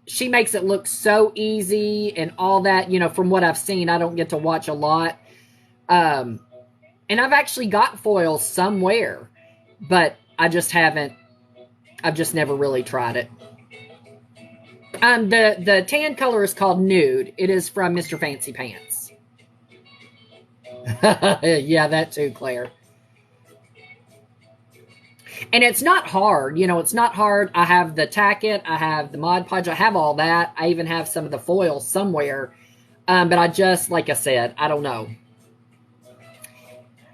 it look so easy and all that. From what I've seen, I don't get to watch a lot. And I've actually got foils somewhere, but I've just never really tried it. The tan color is called Nude. It is from Mr. Fancy Pants. Yeah, that too, Claire. And it's not hard. It's not hard. I have the Tacket. I have the Mod Podge. I have all that. I even have some of the foils somewhere. But I just, like I said, I don't know.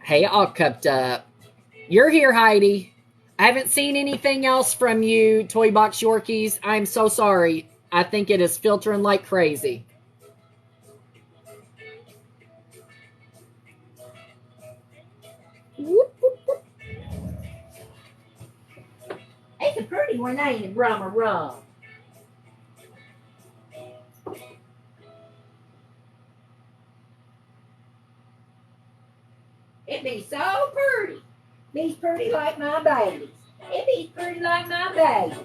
Hey, all cupped up. You're here, Heidi. I haven't seen anything else from you, Toy Box Yorkies. I'm so sorry. I think it is filtering like crazy. Whoop, whoop, whoop. It's a pretty one, ain't it, rum or rum? It be so pretty. Be's pretty like my babies. It be pretty like my babies.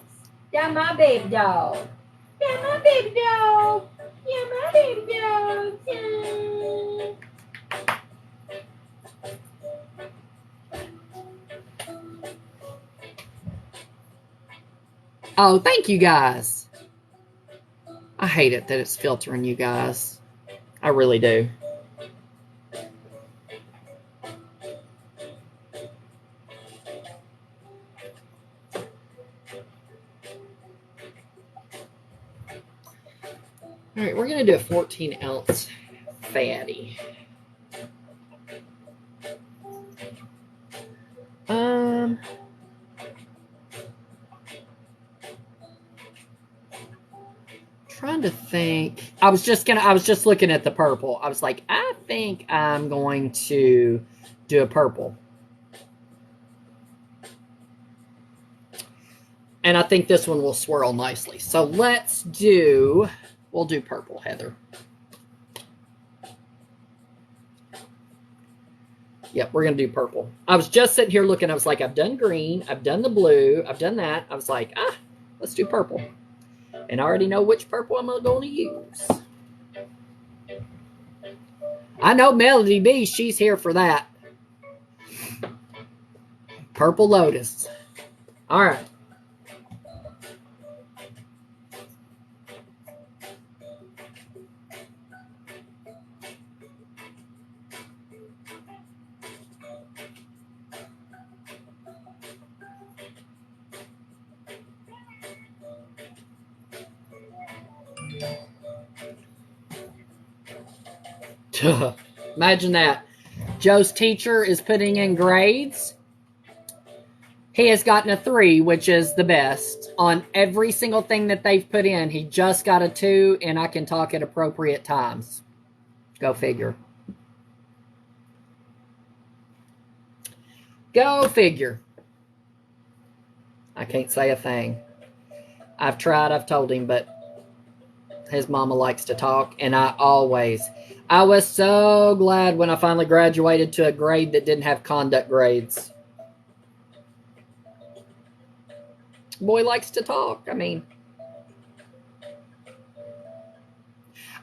Down my baby dog. Yeah, my baby dog. Yeah, my baby dog. Yeah. Oh, thank you guys. I hate it that it's filtering you guys. I really do. All right, we're going to do a 14-ounce fatty. Trying to think. I was just looking at the purple. I was like, I think I'm going to do a purple. And I think this one will swirl nicely. So we'll do purple, Heather. Yep, we're going to do purple. I was just sitting here looking. I was like, I've done green. I've done the blue. I've done that. I was like, let's do purple. And I already know which purple I'm going to use. I know Melody B, she's here for that. Purple Lotus. All right. Imagine that. Joe's teacher is putting in grades. He has gotten a 3, which is the best. On every single thing that they've put in, he just got a 2, and I can talk at appropriate times. Go figure. Go figure. I can't say a thing. I've tried, I've told him, but his mama likes to talk, and I was so glad when I finally graduated to a grade that didn't have conduct grades. Boy likes to talk. I mean,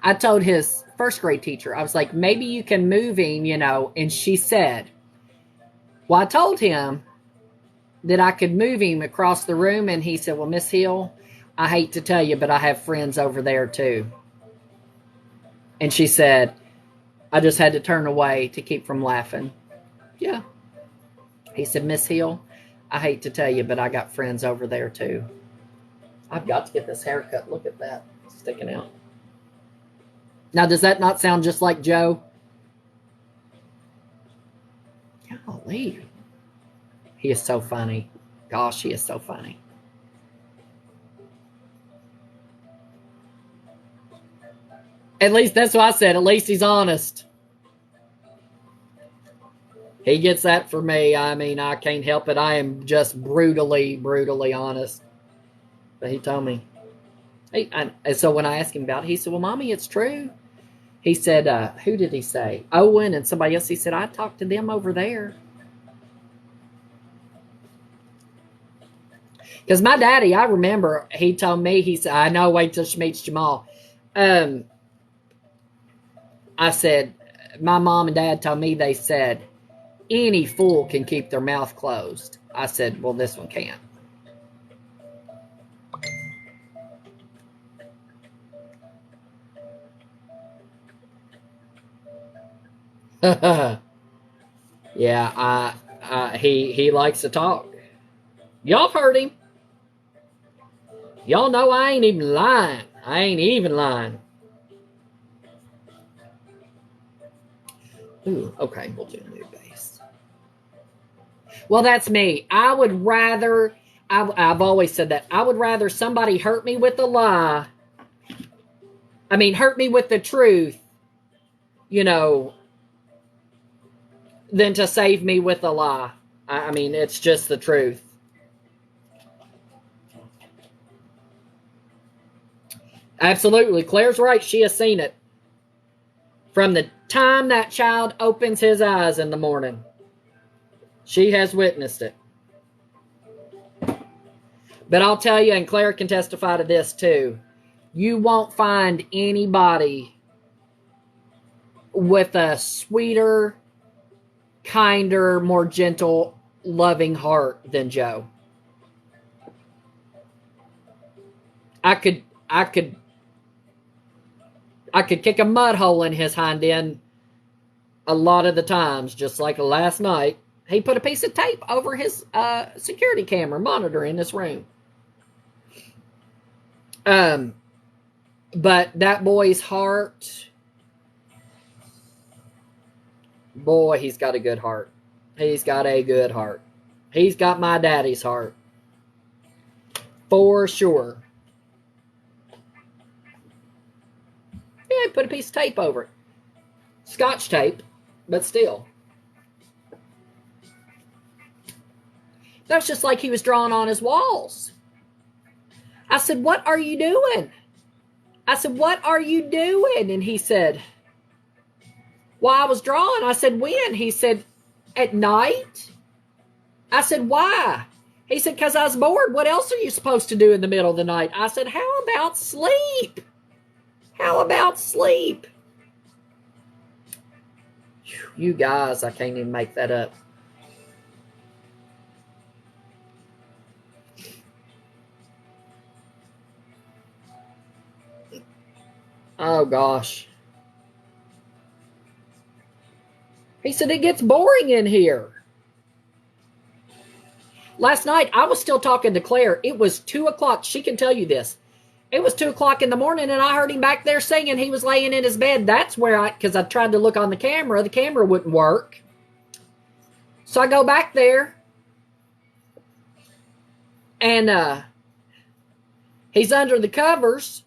I told his first grade teacher, I was like, maybe you can move him, and she said, well, I told him that I could move him across the room, and he said, well, Miss Hill, I hate to tell you, but I have friends over there too. And she said, I just had to turn away to keep from laughing. Yeah. He said, Miss Hill, I hate to tell you, but I got friends over there too. I've got to get this haircut. Look at that sticking out. Now, does that not sound just like Joe? Golly. He is so funny. Gosh, he is so funny. At least that's what I said. At least he's honest. He gets that for me. I mean, I can't help it. I am just brutally, brutally honest. But he told me. And so when I asked him about it, he said, well, Mommy, it's true. He said, who did he say? Owen and somebody else. He said, I talked to them over there. Because my daddy, I remember, he told me, he said, I know, wait till she meets Jamal. I said, my mom and dad told me, they said, any fool can keep their mouth closed. I said, well, this one can't. Yeah, he likes to talk. Y'all heard him. Y'all know I ain't even lying. I ain't even lying. Ooh, okay, we'll do a new base. Well, that's me. I would rather, I've always said that, I would rather somebody hurt me with a lie. I mean, hurt me with the truth, than to save me with a lie. I mean, it's just the truth. Absolutely. Claire's right. She has seen it. From the time that child opens his eyes in the morning, she has witnessed it. But I'll tell you, and Claire can testify to this too, You won't find anybody with a sweeter, kinder, more gentle, loving heart than Joe. I could kick a mud hole in his hind end a lot of the times, just like last night. He put a piece of tape over his security camera monitor in this room. But that boy's heart, boy, he's got a good heart. He's got a good heart. He's got my daddy's heart. For sure. Yeah, put a piece of tape over it. Scotch tape, but still. That's just like he was drawing on his walls. I said, what are you doing? I said, what are you doing? And he said, well, I was drawing. I said, when? He said, at night. I said, why? He said, because I was bored. What else are you supposed to do in the middle of the night? I said, how about sleep? How about sleep? You guys, I can't even make that up. Oh, gosh. He said, it gets boring in here. Last night, I was still talking to Claire. It was 2 o'clock. She can tell you this. It was 2 o'clock in the morning, and I heard him back there singing. He was laying in his bed. That's where because I tried to look on the camera. The camera wouldn't work. So I go back there, and he's under the covers.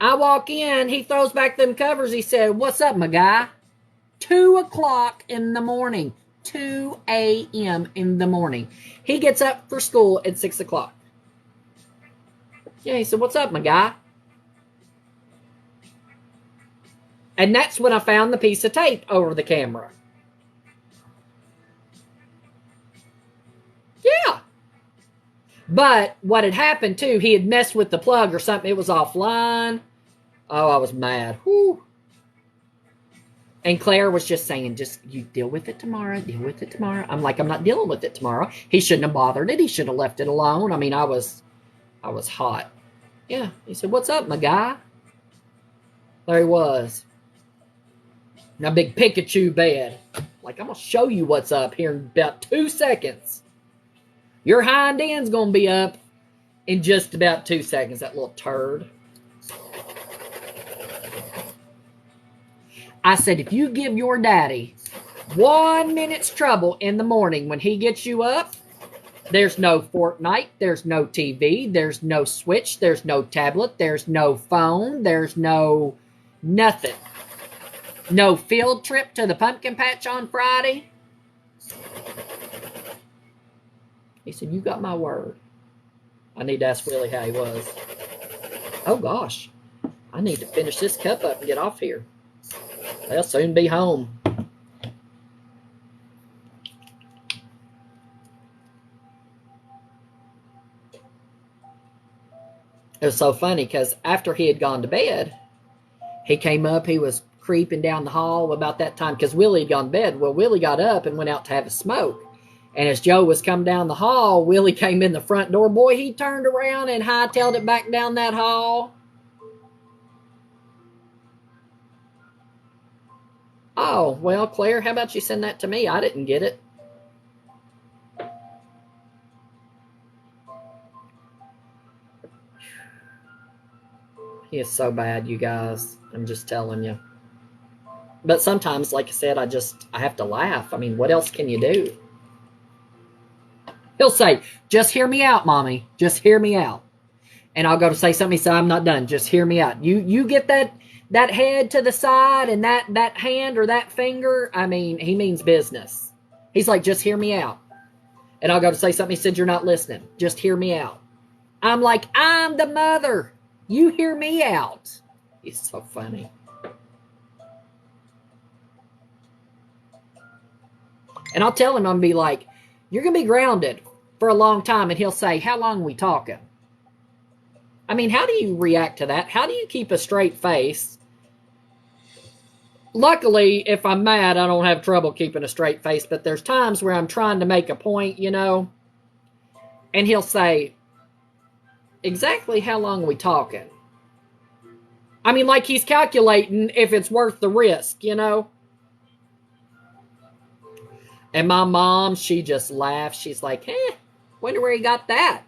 I walk in. He throws back them covers. He said, what's up, my guy? 2 o'clock in the morning. 2 a.m. in the morning. He gets up for school at 6 o'clock. Yeah, he said, what's up, my guy? And that's when I found the piece of tape over the camera. Yeah. But what had happened, too, he had messed with the plug or something. It was offline. Oh, I was mad. Whew. And Claire was just saying, just, you deal with it tomorrow. Deal with it tomorrow. I'm like, I'm not dealing with it tomorrow. He shouldn't have bothered it. He should have left it alone. I mean, I was hot. Yeah. He said, what's up, my guy? There he was. In a big Pikachu bed. Like, I'm going to show you what's up here in about 2 seconds. Your hind end's going to be up in just about 2 seconds, that little turd. I said, if you give your daddy 1 minute's trouble in the morning when he gets you up, there's no Fortnite, there's no TV, there's no Switch, there's no tablet, there's no phone, there's no nothing. No field trip to the pumpkin patch on Friday. He said, you got my word. I need to ask Willie how he was. Oh, gosh. I need to finish this cup up and get off here. They'll soon be home. It was so funny because after he had gone to bed, he came up, he was creeping down the hall about that time because Willie had gone to bed. Well, Willie got up and went out to have a smoke. And as Joe was coming down the hall, Willie came in the front door. Boy, he turned around and hightailed it back down that hall. Oh, well, Claire, how about you send that to me? I didn't get it. He is so bad, you guys. I'm just telling you. But sometimes, like I said, I have to laugh. I mean, what else can you do? He'll say, just hear me out, Mommy. Just hear me out. And I'll go to say something. He said, I'm not done. Just hear me out. You get that head to the side and that hand or that finger. I mean, he means business. He's like, just hear me out. And I'll go to say something. He said, you're not listening. Just hear me out. I'm like, I'm the mother. You hear me out. He's so funny. And I'll tell him, I'm going to be like, you're going to be grounded for a long time. And he'll say, how long are we talking? I mean, how do you react to that? How do you keep a straight face? Luckily, if I'm mad, I don't have trouble keeping a straight face, but there's times where I'm trying to make a point, you know, and he'll say, exactly how long are we talking? I mean, like he's calculating if it's worth the risk, you know? And my mom, she just laughs. She's like, wonder where he got that.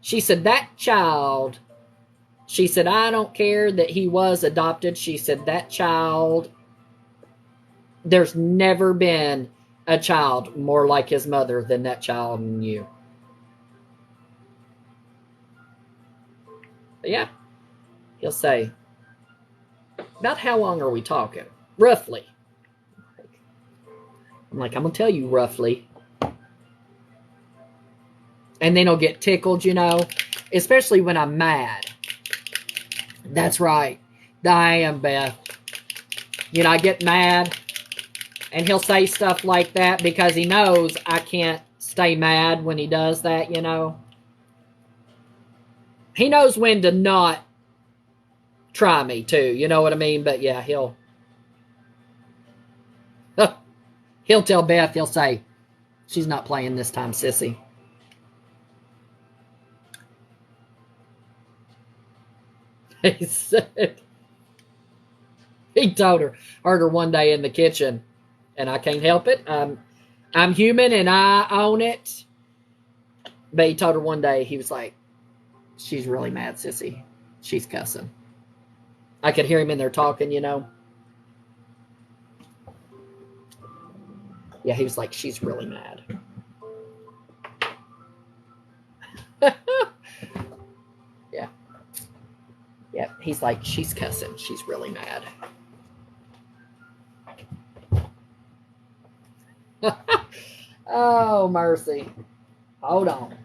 She said, that child, she said, I don't care that he was adopted. She said, that child, there's never been a child more like his mother than that child and you. But yeah, he'll say, about how long are we talking? Roughly. I'm like, I'm going to tell you roughly. And then he'll get tickled, you know, especially when I'm mad. That's right. I am, Beth. You know, I get mad and he'll say stuff like that because he knows I can't stay mad when he does that, you know. He knows when to not try me too, you know what I mean? But yeah, he'll tell Beth, he'll say, she's not playing this time, sissy. He said, he told her, heard her one day in the kitchen, and I can't help it. I'm human and I own it. But he told her one day, he was like, she's really mad, sissy. She's cussing. I could hear him in there talking, you know. Yeah, he was like, she's really mad. Yeah. Yeah, he's like, she's cussing. She's really mad. Oh, mercy. Hold on.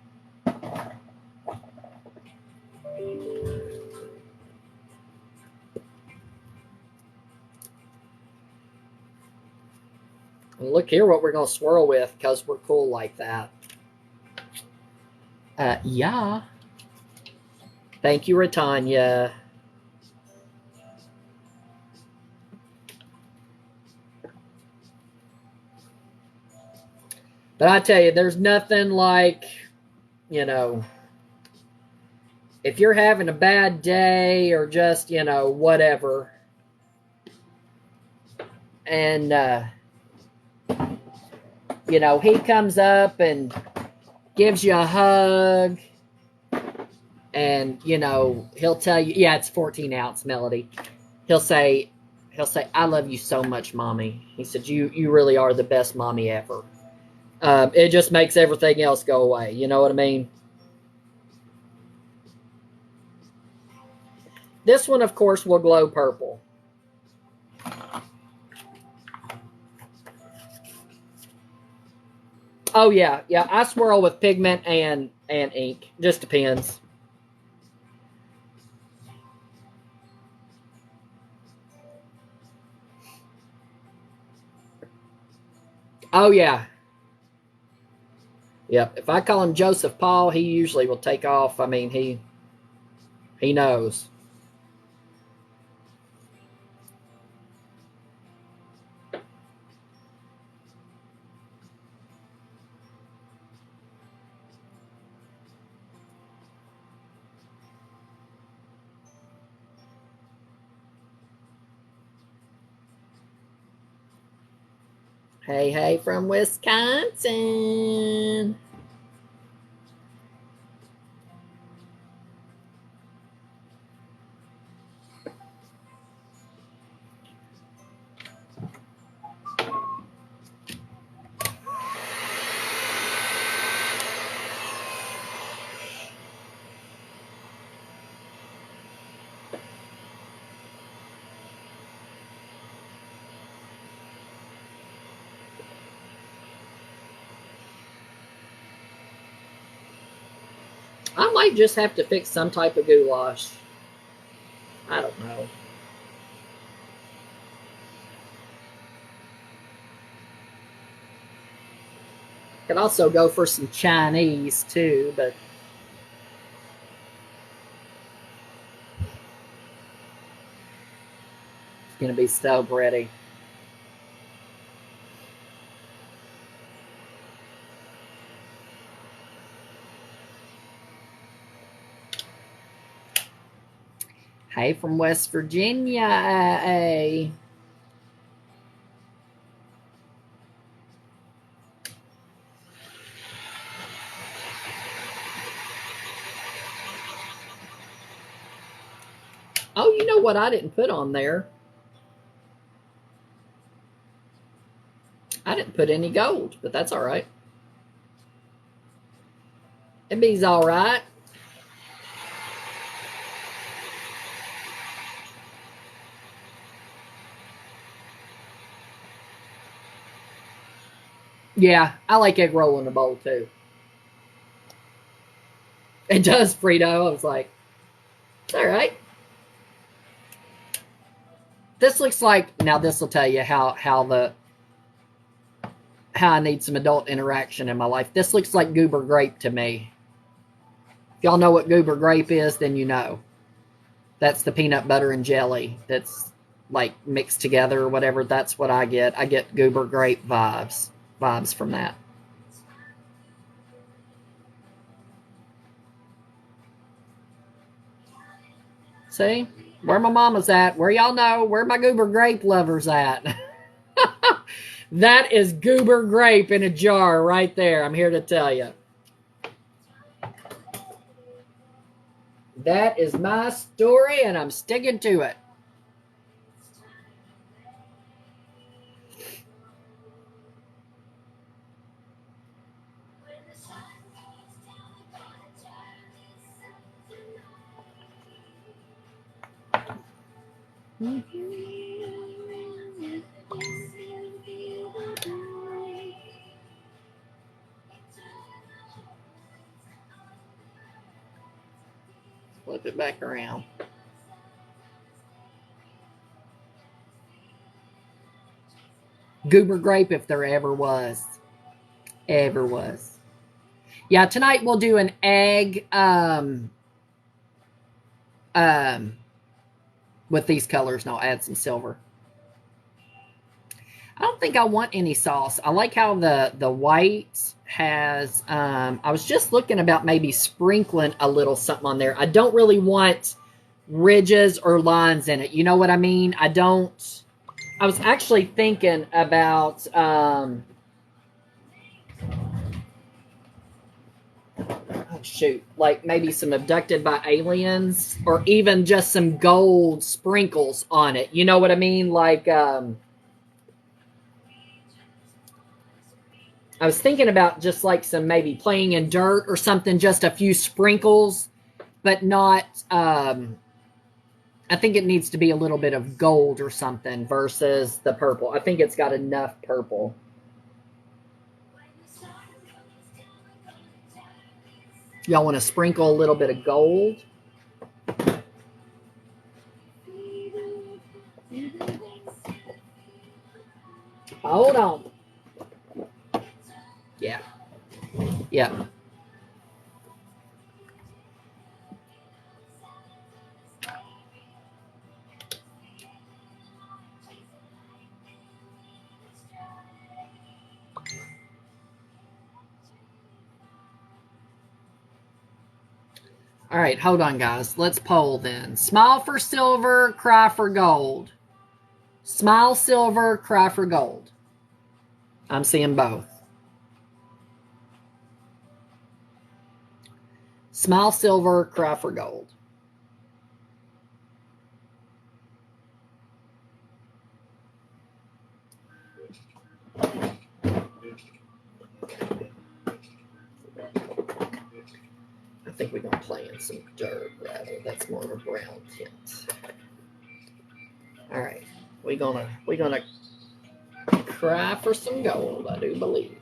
And look here what we're going to swirl with because we're cool like that. Yeah. Thank you, Ratanya. But I tell you, there's nothing like, you know, if you're having a bad day or just, you know, whatever, and, you know, he comes up and gives you a hug, and, you know, he'll tell you, yeah, it's 14 ounce, Melody. He'll say, I love you so much, Mommy. He said, you really are the best mommy ever. It just makes everything else go away. You know what I mean? This one, of course, will glow purple. Oh, yeah. Yeah, I swirl with pigment and ink. Just depends. Oh, yeah. Yep. If I call him Joseph Paul, he usually will take off. I mean, he knows. Hey, from Wisconsin. I might just have to fix some type of goulash. I don't know. Could also go for some Chinese too, but going to be stove ready. Hey, from West Virginia. Oh, you know what I didn't put on there? I didn't put any gold, but that's all right. It be's all right. Yeah, I like egg roll in the bowl too. It does, Frito. I was like, it's all right. This looks like, now this will tell you how I need some adult interaction in my life. This looks like goober grape to me. If y'all know what goober grape is, then you know. That's the peanut butter and jelly that's like mixed together or whatever. That's what I get. I get goober grape vibes from that. See? Where my mama's at. Where y'all know. Where my goober grape lovers at. That is goober grape in a jar right there. I'm here to tell you. That is my story, and I'm sticking to it. Flip it back around. Goober grape if there ever was. Ever was. Yeah, tonight we'll do an egg with these colors, and I'll add some silver. I don't think I want any sauce. I like how the white has, I was just looking about maybe sprinkling a little something on there. I don't really want ridges or lines in it. You know what I mean? I was actually thinking about, oh shoot, like maybe some abducted by aliens or even just some gold sprinkles on it. You know what I mean? Like, I was thinking about just like some maybe playing in dirt or something, just a few sprinkles, but not, I think it needs to be a little bit of gold or something versus the purple. I think it's got enough purple. Y'all want to sprinkle a little bit of gold? Hold on. Yeah. Yeah. All right, hold on, guys. Let's poll then. Smile for silver, cry for gold. Smile silver, cry for gold. I'm seeing both. Smile silver, cry for gold. I think we're going to play in some dirt, rather. That's more of a brown tint. All right. We're gonna cry for some gold, I do believe.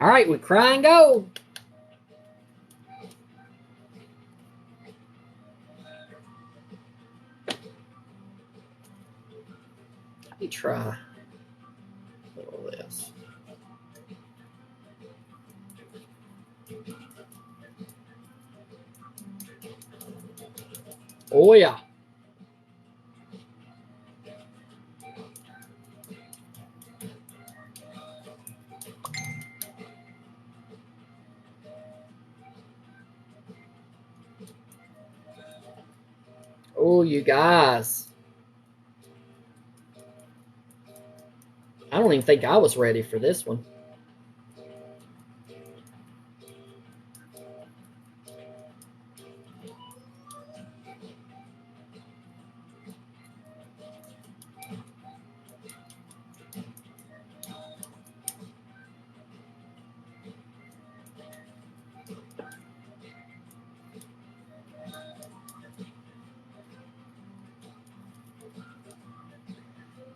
All right, we crying gold. Let me try a little of this. Oh, yeah. Oh, you guys. I don't even think I was ready for this one.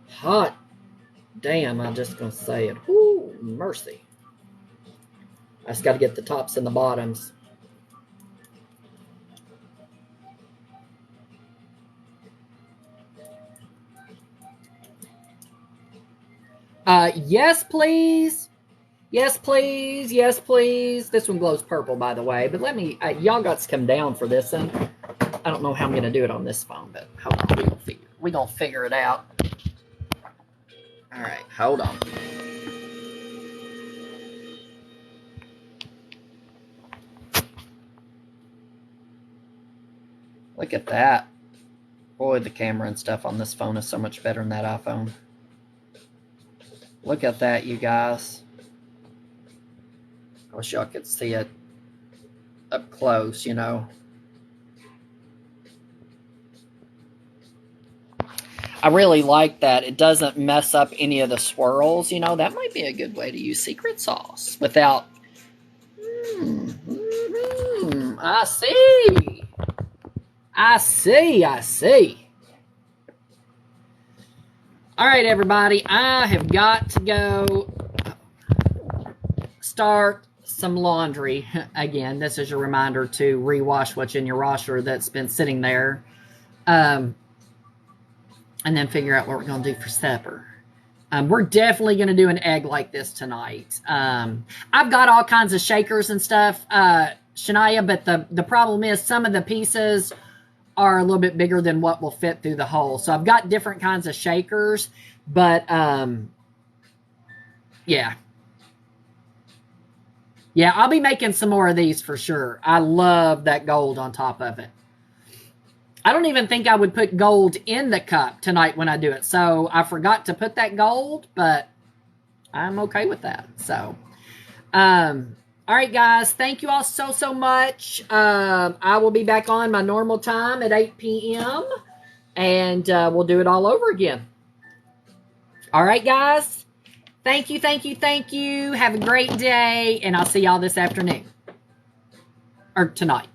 Hot damn, I'm just going to say it. Whoo, mercy. I just got to get the tops and the bottoms. Yes, please. Yes, please. Yes, please. This one glows purple, by the way. But let me, y'all got to come down for this one. I don't know how I'm going to do it on this phone, but hold on. We're going to figure it out. All right, hold on. Look at that. Boy, the camera and stuff on this phone is so much better than that iPhone. Look at that, you guys. I wish y'all could see it up close, you know. I really like that. It doesn't mess up any of the swirls. You know, that might be a good way to use secret sauce without... I see. I see. I see. All right, everybody. I have got to go start some laundry. Again, this is a reminder to rewash what's in your washer that's been sitting there. And then figure out what we're going to do for supper. We're definitely going to do an egg like this tonight. I've got all kinds of shakers and stuff, Shania, but the problem is some of the pieces are a little bit bigger than what will fit through the hole. So I've got different kinds of shakers, but yeah. Yeah, I'll be making some more of these for sure. I love that gold on top of it. I don't even think I would put gold in the cup tonight when I do it. So I forgot to put that gold, but I'm okay with that. So, all right, guys. Thank you all so much. I will be back on my normal time at 8 p.m. And we'll do it all over again. All right, guys. Thank you. Have a great day. And I'll see y'all this afternoon. Or tonight.